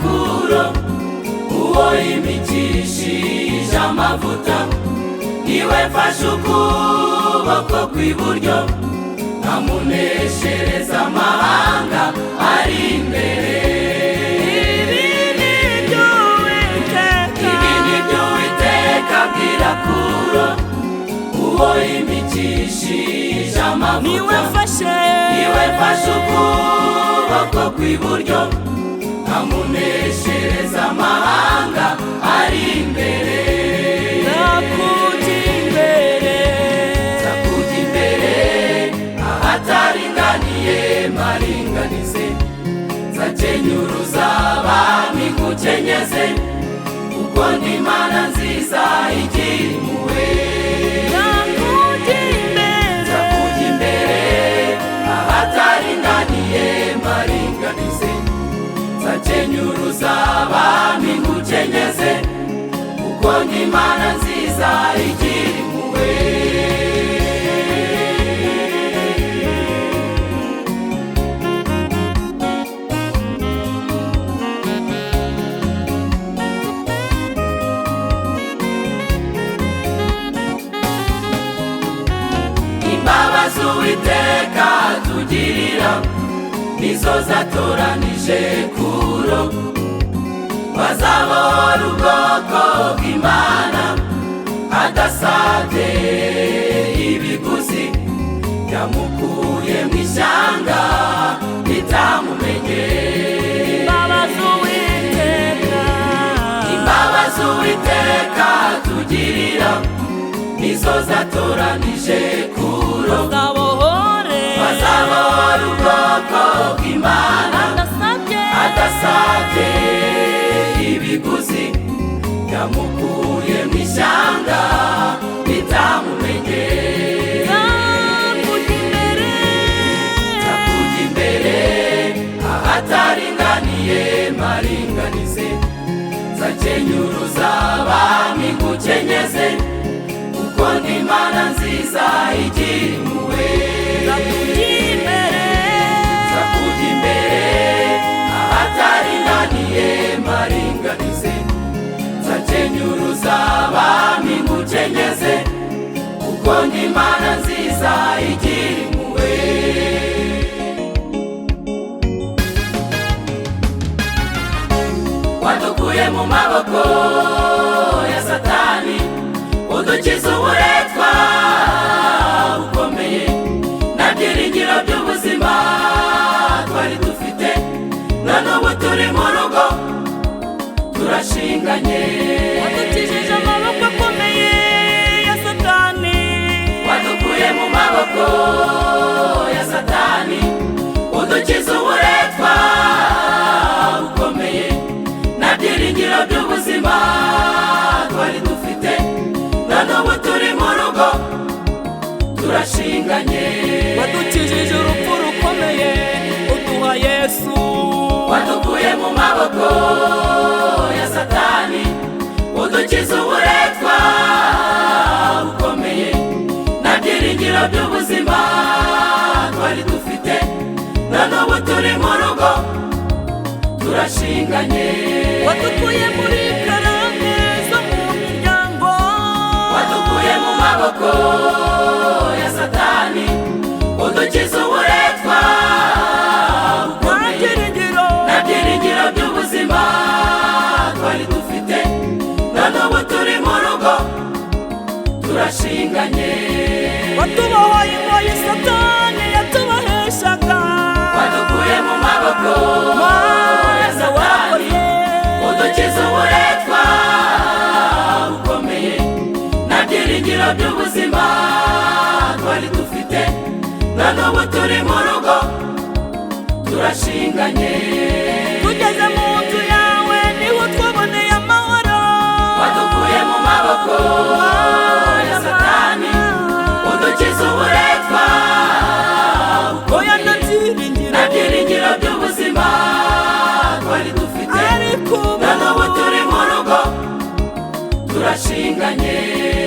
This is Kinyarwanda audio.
Kuro uwo imikishije amavuta niwe mfashe ukuboko kw'iburyo nkamuneshereza amahanga ari imbere. Ibi nibyo Uwiteka abwira Kuro uwo imikishije amavuta niwe mfashe ukuboko kw'iburyo nkamuneshereza amahanga ari imbere. Nzakujya imbere ahataringaniye maringanize, nzakenyuruza abami ngukenyeze kuko ndi Imana nziza igira impuhwe. Nzakujya imbere ahataringaniye maringanize, nzakenyuruza abami ngukenyeze kuko ndi Imana nziza igira impuhwe. Imbabazi Uwiteka atugirira nizo zatoranije Kuro, bazabohora ubwoko bw'Imana adasabye ibiguzi, yamukuye mu ishyanga ritamumenye. Imbabazi Uwiteka atugirira nizo zatoranije Kuro, bazabohora ubwoko bw'Imana adasabye ibiguzi, yamukuye mu ishyanga ritamumenye. Nzakujya imbere ahataringaniye maringanize, nzakenyuruza abami ngukenyeze kuko ndi Imana nziza igira impuhwe. Nzakujya imbere ahataringaniye maringanize, nzakenyuruza abami ngukenyeze kuko ndi Imana nziza igira impuhwe. Wadukuye mu maboko ya Satani, udukiza uburetwa bukomeye na byiringiro by'ubuzima twari dufite, none ubu turi mu rugo turashinganye. Wadukijije amaboko akomeye ya Satani, wadukuye mu maboko ya Satani, udukiza uburetwa bukomeye na byiringiro by'ubuzima twari dufite, none ubu turi mu rugo turashinganye. Wadukijije urupfu rukomeye uduha Yesu, wadukuye mu maboko ya Satani, udukiza uburetwa bukomeye na byiringiro by'ubuzima twari dufite, none ubu turi mu rugo turashinganye. wadukuye muri karande zo mu miryango, wadukuye mu maboko ya Satani, udukiza uburetwa bukomeye na byiringiro by'ubuzima twari dufite, none ubu turi mu rugo turashinganye. watubohoye ingoyi Satani yatubaheshaga, wadukuye mu maboko ya Satani, udukiza uburetwa bukomeye na byiringiro by'ubuzima twari dufite, none ubu turi mu rugo turashinganye. tugeze mu nzu yawe niho twaboneye amahoro, wadukuye mu maboko ya Satani, udukiza uburetwa twashinganye